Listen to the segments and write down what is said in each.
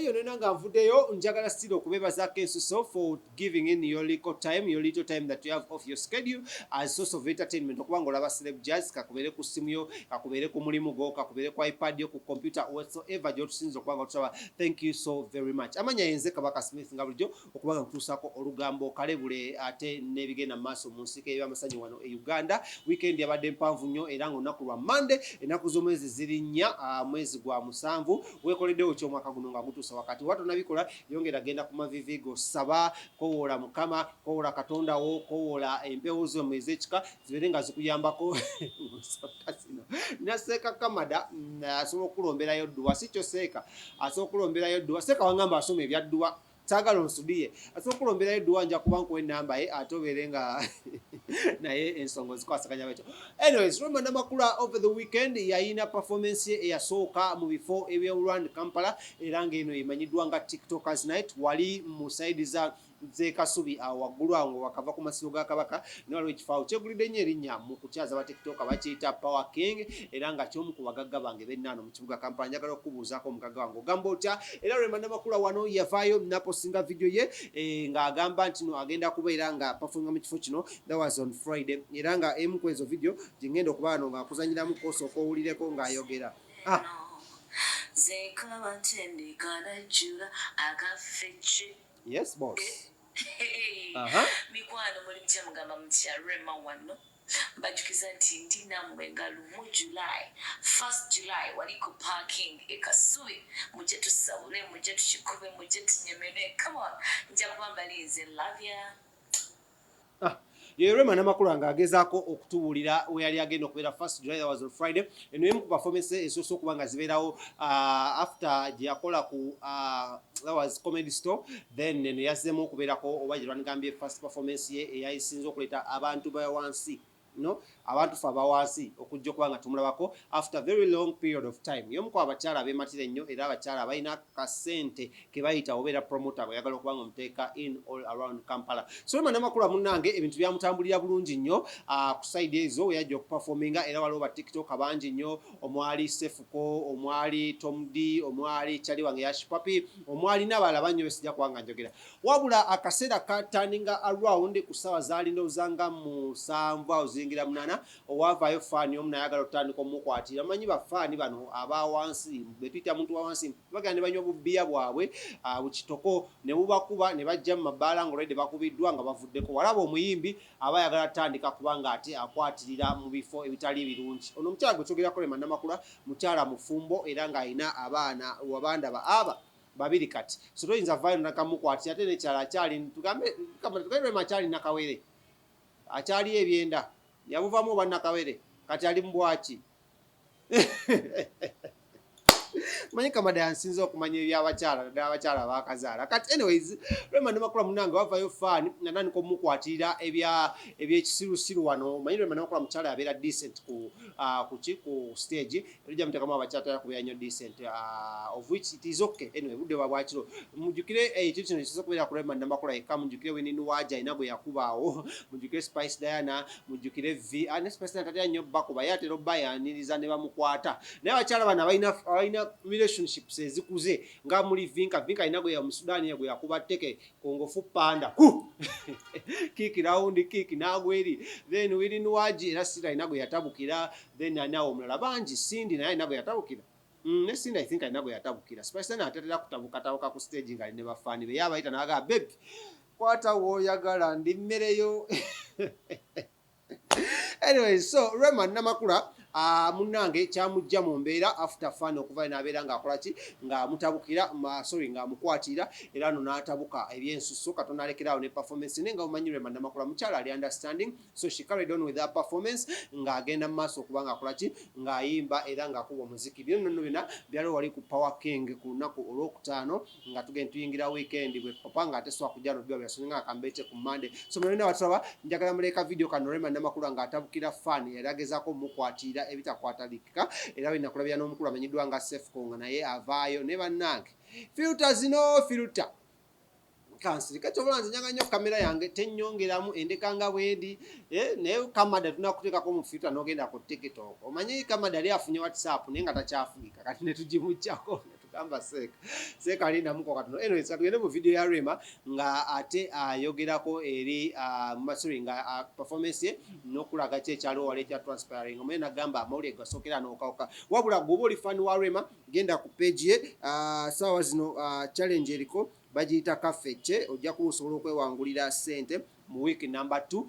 yo nenanga nvuddeyo njagala still okubebaza Kensuso for giving in your little time that you have off your schedule as source of entertainment okubanga olaba celeb jazz kakubere ku simu yo kakubere ku mulimu go kakubere ku iPad yo ku computer whatsoever gy'otusinza okubanga tusaba. Thank you so very much. Amanya yenze Kabaka Smith nga bulijjo okubanga nkutuusako olugambo kalebule ate n'ebigenda maaso mu nsiko y'amasanyu wano e Uganda. Weekend yabadde mpanvu nnyo era ng'olunaku lwa Monday ennaku z'omwezi ziri nnya mwezi gwa musanvu weekoleddewo ky'omwaka guno nga gutuusa wakati watonabikola yongera genda ku mavivi go saba kowoola Mukama kowoola Katonda wo kowoola empewo zo ez'ekika zibeere nga zikuyambako naseeka Kamada asobola okulomberayo dduwa si kyo seeka asobola okulomberayo dduwa seeka wangamba asoma ebya dduwa saagala onsudiye asobola okulomberayo dduwa nja kuba nkuwa ennamba ye ate obeere nga naye ensonga zikwasaganya betyo. Anyways, remanamakula over the weekend yayina performance ye eyasooka mu bifo eby'olwand Kampala era ng'eno emanyiddwa nga TikTokers night wali mu side ze Kasubi waggulu awo wakava ku masiro ga Kabaka ne waliwo ekifaawo kyegulidde nnyo erinnya mu kukyaza ba TikTok bakiyita Power King era nga ky'omu ku bagagga bange b'ennaano mu kibuga Kampala. Njagala okubuuzaako omugagga wange ogamba otya era remanamakula wano yavaayo naposinga video ye ng'agamba nti no agenda kubeera nga performinga mu kifo kino. That was on Friday era nga emu ku ezo video gye ngenda okuba wano ng'akuzanyiramu kosooka owulireko ng'ayogera. Yes, boss. Mikwano muri mugamba mutya Rema wano bajukiza nti ndi namwe nga lumu July 1st July wali ku parking ekasubi muje tusabule muje tushikube muje tunyemere. Come on nja kubambalize love ya. Remanamakula ng'agezaako okutubuulira we yali agenda okubeera 1st July, that was on Friday. Eno emu ku performance esoose okuba nga zibeerawo after gye yakola ku that was comedy store, then eno yazzeemu okubeerako oba gye lwanigambye first performance ye eyayisinza okuleeta abantu ba wansi abantu fe abawansi okujja okuba nga tumulabako after very long period of time. Y'omu ku abakyala abeematira ennyo era abakyala abalina kasente ke bayita obeera promoter bweyagala okuba nga omuteeka in all around Kampala. So remanamakula munnange ebintu byamutambulira bulungi nnyo ku side ezo we yajja okuperforminga era waliwo ba TikTok abangi nnyo omwali Sefuko omwali Tom D omwali Chali wange Yashipapi omwali n'abalala bannyo besijja kuba nga njogera wabula akaseera kataninga around ku ssaawa zaali ndowooza musanvu zingira munana owavaayo faani omu nayagala okutandika omukwatira. Manyi bafaani bano aba wansi betuyita muntu wa wansi bagenda ne banywa bubbiya bwabwe bukitoko ne bubakuba ne bajja mu mabaala ng'olwedde bakubiddwa nga bavuddeko. Walaba omuyimbi aba ayagala tandika kubanga ate akwatirira mu bifo ebitali birungi. Ono omukyala gwe twogerako remanamakula mukyala mufumbo era ng'alina abaana wabandaba aba babiri kati so toyinza vaayo nakamukwatira ate nekyala akyali tugambe makyali nakawere akyali ebyenda yabuvamu oba nakawere kati ali mbwaki manyi Kamada yansinza okumanya ebyabakyala ddala abakyala bakazaala kati. Anyways, remanamakula munnange wavayo faani natandika omukwatirira ebyekisirusiru wano. Manyi remanamakula mukyala yabeera decent ku stage ejja mutekamu abakyala taya kubeera nnyo decent of which it is okay. Anyway, budde bwa bwakiro mujjukire ekintu kino kisobola kubeera ku remanamakula yekka. Mujjukire Wene Waja alina gwe yakubaawo, mujjukire Spice Diana, mujjukire ne Spice Diana tatya nnyo bakuba ye atera obba yaniriza ne bamukwata. Naye abakyala bano balina relationships ezikuze nga muli Vinka alina gwe ya mu Sudan gwe yakuba tteke kongofu panda kiki round kiki nagweri then Wene Waji era Sira alina gwe yatabukira then anawo omulala bangi Cindy naye alina gwe yatabukira ne Cindy I think alina gwe yatabukira. Spice Diana atatera kutabuka ku stage nga ne bafaani be yabayita naga baby kwata woyagala ndi mmereyo. Anyway, so remanamakula munnange kyamujja mu mbeera after fan okuva n'abeera ng'akola ki ng'amutabukira ng'amukwatira era no n'atabuka ebyensuso Katonda alekeraawo ne performance ne nga mumanyi remanamakula mukyala ali understanding so she carried on with that performance ng'agenda mu maaso okuba ng'akola ki ng'ayimba era ng'akuba omuziki. Bino nno byonna byaliwo wali ku Power King ku lunaku olwokutaano nga tugenda tuyingira weekend bwe papa ng'ate swa kujja n'obiba byasonga akambeete ku Monday. So mwenna watulaba njagala muleka video kano remanamakula ng'atabukira fan yali agezaako mukwatira ebitakwatalika era bwe nakulabira n'omukulu amanyiddwa nga Sefukonga naye avaayo ne bannange filter zino filter kansirika kyobola nze nyanga nnyo kamera yange tennyongeramu endekanga bwendi naye Kamada tunakuteekako mu filter n'ogenda ku TikTok. Omanyi Kamada yali afunye WhatsApp naye nga takyafunika kati ne tugimugyako kamba seka alina muko katono eno tugende mu video ya Rema nga ate ayogerako eri masuri nga performance ye nokulaga ekyalo wale kya transpiring omena gamba amawulire gasokera n'okawuka wabula gwoba oli fan wa Rema genda ku page ye sawa zino challenge eriko bagiyita kafeche ojja kusobola okwewangulira sente mu week number 2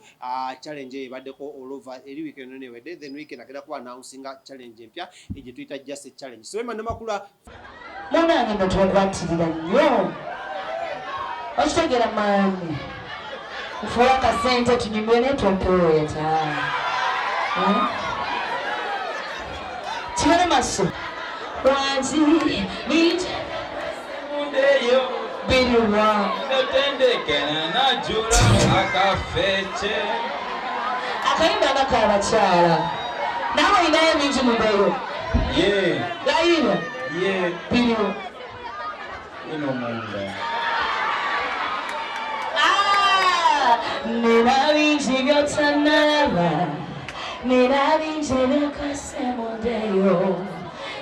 challenge ebaddeko all over eri weekend newedde then weekend agenda kuba announcing challenge empya egye tuyita just a challenge so remanamakula munange notwekwatirira nnyo okitegera maani kufuula kasente tunyumire netwempewoyeta kibone maso wanzi mundeyo biruwa gatendekena najula akafeche akayimba nakabakyala nawe inayo mingi mubeyo layina biru ino munda nina bingi byotanaba nina bingi byokasemudeyo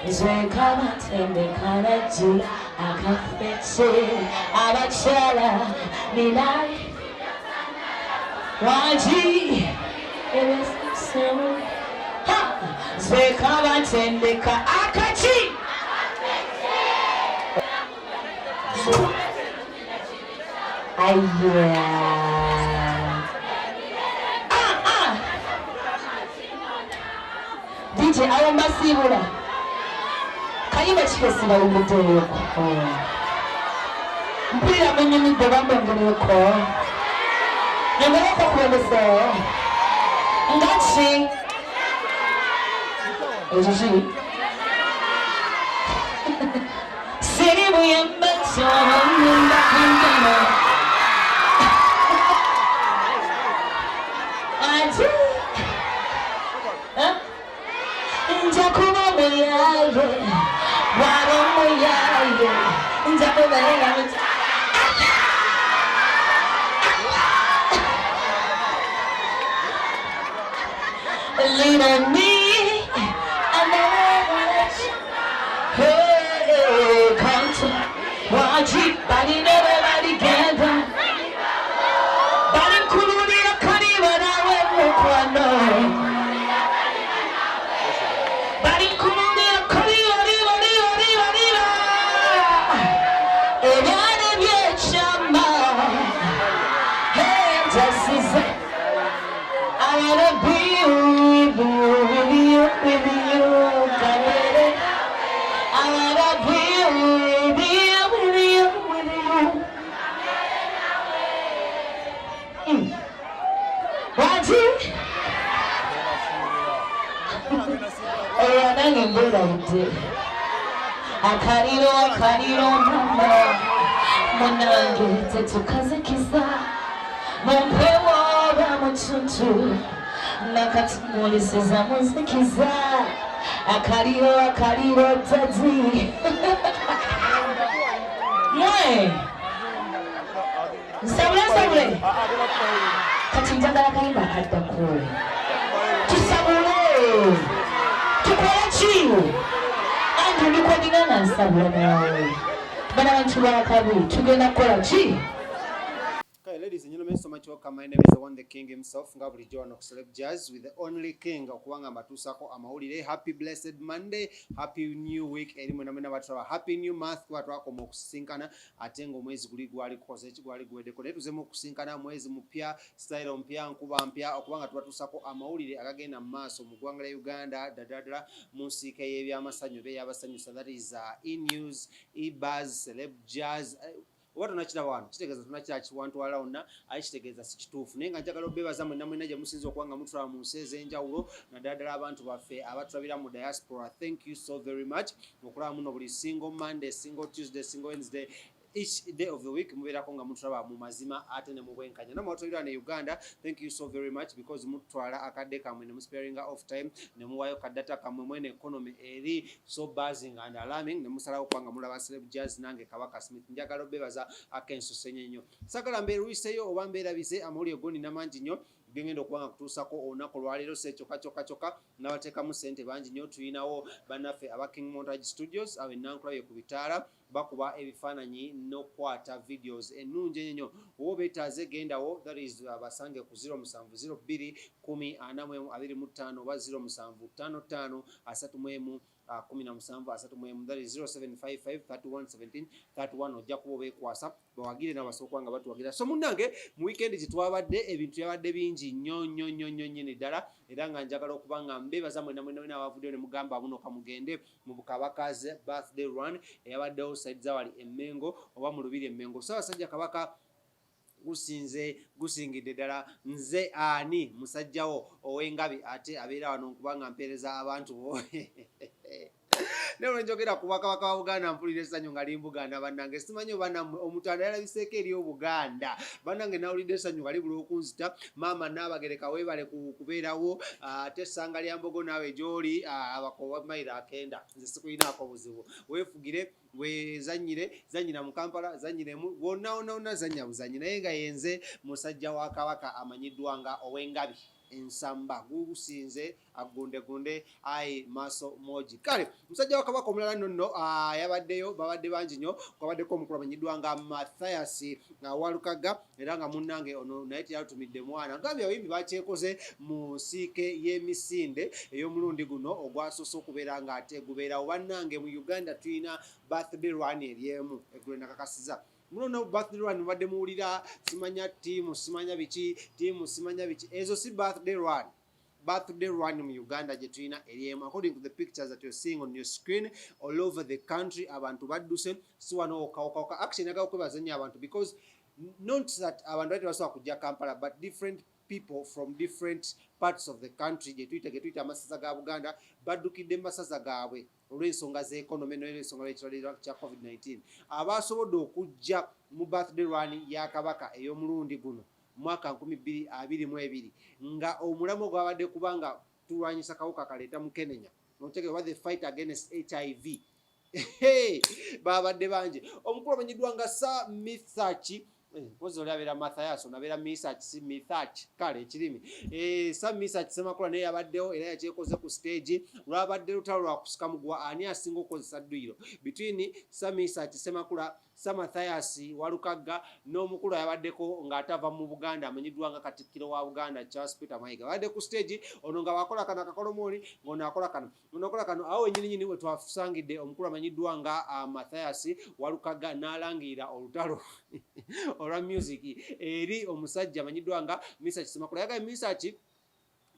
zwekabatendekana jula akafeche abakyala nina wanji ebesemu zwekabatendeka akachi DJ ayomba sibula kayimba kikesina umudeeko mpira menyemidde bambongereko nyemereko kulemesa ngaki ekiki sirimu yembakyomunda kundana ati nja kuba muyaye waba muyaye nja kubeera lean on me and never let you hey come to watch it body nobody together body kululira kariba nawe mukwano body kululira kariba riba ebyane byechama hey just is I wanna be with you, got it. I wanna be with you. What you? Oh, I'm not good at it. Akariro, mama. Monange, tetukaze kisa. Mompewa bamutuntu. Nakatumulisiza muzikiza akariro tati sabule kati njagala kayimba akaddako tusabule tukola ki anti ndikodinga nga nsabula nawe bana bantu bakabi tugenda kukola ki. Okay, ladies and gentlemen, so much welcome. My name is the one, the king himself, Ngabuli Joan of Celeb Jazz, with the only king of Kuanga Matusako Amahulide. Happy blessed Monday, happy new week. Happy new month. Watu mokusinkana atengo mwezi gwali koze gwali gwedeko netu zemo kusinkana mwezi mpya style mpya nkuba mpya okubanga twatusako amahulide akagenda maaso mu gwanga la Uganda dadadala musika y'ebyamasanyu be yabasanyusa, that is e-news, e-buzz, Celeb Jazz. Watu nachira wano kitegeza tunachira kiwantu alauna ayikitegeza sikituufu naye nga njagala obebaza mwenna mwenna gye musinza okuwanga mutwala mu nsi ez'enjawulo naddala abantu baffe abatulabira mu diaspora. Thank you so very much okulaba muno buli single Monday, single Tuesday, single Wednesday, each day of the week mubeerako nga mutulaba mu mazima ate ne mu bwenkanya. Namwe batulabira ne Uganda, thank you so very much because mutwala akadde kamwe ne musparing off time ne muwayo kadata kamwe mwene economy eri so buzzing and alarming ne musalawo kwanga mulaba Celeb Jazz nange Kabaka Smith. Njagala obebaza akenso senyenyo sagala mbeeruiseyo oba mbeerabise amawulire goni namangi nnyo gengenda okubanga kutuusako olunaku olwaleero kyokka n'abateekamu ssente bangi nnyo. Tulinawo bannaffe aba King Montage Studios awo ennankula ye ku bitaala bakuba ebifaananyi n'okukwata videos ennungi ennyo. Oba beetaaze gendawo, that is basange ku 0702 10 45 oba 0755 31 17 that is 0755 31 17 31. Ojja kuba beekwasa bawagire n'abasooka nga batuwagira. So munnange mu weekend gye twabadde ebintu byabadde bingi nnyo nnyini ddala, era nga njagala okuba nga mbeebaza mwena abavuddeyo ne mugamba abuno kamugende mu Bakyekozze birthday run eyabaddewo side zawali Emmengo oba mu Lubiri Emmengo. Ssaabasajja Kabaka gusingidde ddala. Nze ani musajjawo ow'engabi ate abeera wano nkubanga mpeereza abantu bo Nero njogera ku Bakabaka wa Buganda mpulira Esanyu nga ali Buganda bannange. Simanyi oba omutanda yalabiseeko eri Obuganda bannange, nawulidde Esanyu nga libula okunzita. Maama Naabagereka weebale kubeerawo, ate essanga lya Mbogo naawe gy'oli abakoba mayiro 9. Nze sikulinaako buzibu, weefugire zanyira mu Kampala, zanyiremu wonna zanya buzanyi, naye nga yenze musajja wa Kabaka amanyiddwa nga ow'engabi ensamba gugusinze agundegunde ai maso moji. Kale musajja wa Kabaka omulala nno yabaddeyo, babadde bangi nnyo. Kwabaddeko omukulu amanyiddwa nga Matthias Walukaga, era nga munnange ono naye teyalutumidde mwana. Ngambye abayimbi bakyekoze mu nsiike y'emisinde ey'omulundi guno ogwasoose okubeera nga ate gubeerawo. Bannange mu Uganda tulina birthday run eryemu eggulo nakakasiza. Muno birthday run mubadde muwulira simanya tiimu simanya biki ezo si birthday run. Birthday run mu Uganda gye tulina eryemu, according to the pictures that you're seeing on your screen all over the country. Abantu badduse si wano okawuka. Actually nagala okwebaza nnyo abantu, because not that abantu bati basobola kujja Kampala, but different people from different parts of the country gye tuyita amasaza ga Buganda baddukidde mu masaza gaabwe olw'ensonga z'ekonomi n'ensonga y'ekirwadde kya COVID-19. Abasobodde okujja mu birthday run ya Kabaka ey'omulundi guno mwaka 2022 nga omulamu gwabadde kubanga tulwanyisa kawuka kaleeta mukenenya, notegeka the fight against HIV. Babadde bangi. Omukulu amanyiddwa nga Sir Mithachi pozi oli abeera Matthias onabeera Misach si Mithach, kale ekirimi Sir Misach Semakula naye yabaddewo era yakyekoze ku stage. Lwabadde lutalo lwa kusika mugwa ani asinga okukozesa dduyiro between Sir Misach Semakula, Sir Matthias Walukaga n'omukulu yabaddeko ng'atava mu Buganda amanyiddwa nga Katikkiro wa Buganda Charles Peter Mayiga. Badde ku stage ono nga wakola kana kakolomooli ng'ono akola kano onokola kano. Awo ennyini we twasangidde omukulu amanyiddwa nga Matthias Walukaga n'alangirira olutalo olwa music eri omusajja amanyiddwa nga Misach Semakula. Yagaye Misach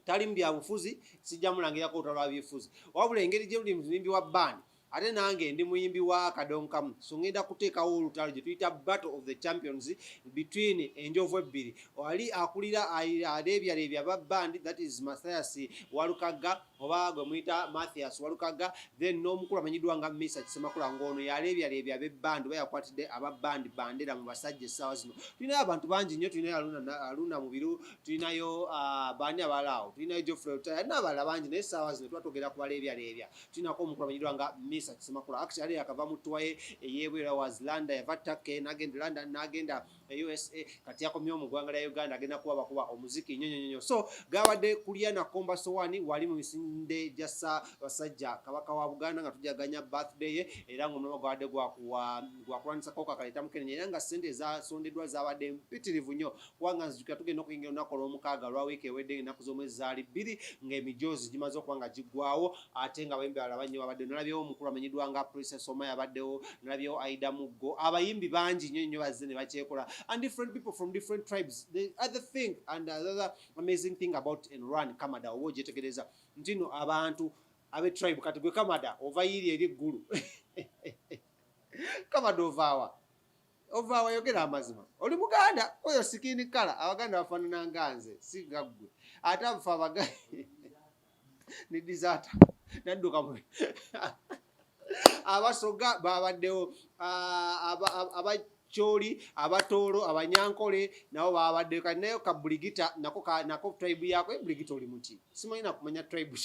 tali mu byabufuzi, sijja mulangirako olutalo lwa byefuzi, wabula engeri gye muli muyimbi wa band ate nange ndi muyimbi wa kadonkamu. So ngenda kuteekawo olutalo gye tuyita Battle of the Champions between enjovu ebbiri. Ali akulira aleebyaleebya ba band, that is Matthias Walukaga oba gwe muyita Matthias Walukaga, then n'omukulu amanyiddwa nga Misach Semakula ng'ono yaleebyaleebya b'ebbandi oba yakwatidde ababbandi bandera mu basajja essaawa zino. Tulinayo abantu bangi nnyo, tulinayo Aluna Mubiru, tulinayo baani abalaawo, tulinayo Geoffrey Otaya n'abalala bangi, naye essaawa zino tuba twogera ku baleebyaleebya. Tulinako omukulu amanyiddwa nga Misach Semakula. Actually yakava mu twaye eyebwera wa Zlanda yava Turkey n'agenda London n'agenda USA, kati yakomye mu ggwanga lya Uganda agenda kuba omuziki nnyo. So gabadde kulya na komba sowani wali mu misinde jasa basajja Kabaka wa Buganda nga tujaganya birthday ye, era ng'omulimu gwadde gwakulwanisa kawuka kaleeta mukenenya, era nga ssente ezasondeddwa zabadde mpitirivu nnyo kubanga nzijukira tugenda okuyingira olunaku olw'omukaaga lwa wiiki ewedde ennaku z'omwezi zaali 2 ng'emijoozi gimaze okuba nga giggwawo, ate nga abayimbi balala bangi babadde. Nalabyewo omukulu amanyiddwa nga Princess Oma yabaddewo, nalabyewo Aida Muggo, abayimbi bangi nnyo bazze ne bakyekola, and different people from different tribes. The other thing and the other amazing thing about Enrwan Kamada oba ogyetegereza nti no abantu abe tribe kati gwe Kamada ova yiri eri ggulu Kamada ovaawa yogera amazima, oli Muganda oyo sikini kala, Abaganda bafaanana nga nze si gaggwe, ate abafa Abaganda ni desert nadduka mu abasoga babaddewo, abacholi abatoolo abanyankole nabo babaddewo. Kati nayo kabuligita nako tribe yako ebuligita oli muti simanyi nakumanya tribe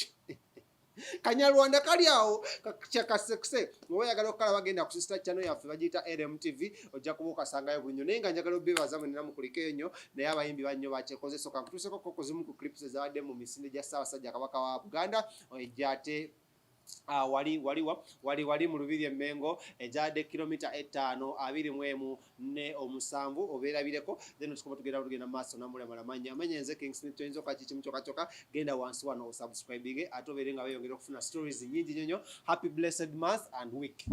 Kanyarwanda kali awo kyakasekse oba oyagala okukala bagenda ku sister channel yaffe bagiyita LMTV ojja kuba okasangayo buli nnyo naye nga njagala obbebaza mwenna mukuliko ennyo naye abayimbi bannyo Bakyekozze so kankutuuseko koko zimu ku clips ezawadde mu misinde gya Ssaabasajja Kabaka wa Buganda ejjate wali mu Lubiri Emmengo ejjadde kilomita 5:21 obeerabireko then tukuba tugenda mu maaso namulema amanya nze King Smith toyinza okka kikimu kyokka genda wansi wano osubscribing ate obeere nga weeyongera okufuna stories nnyingi nnyo. Happy blessed month and week.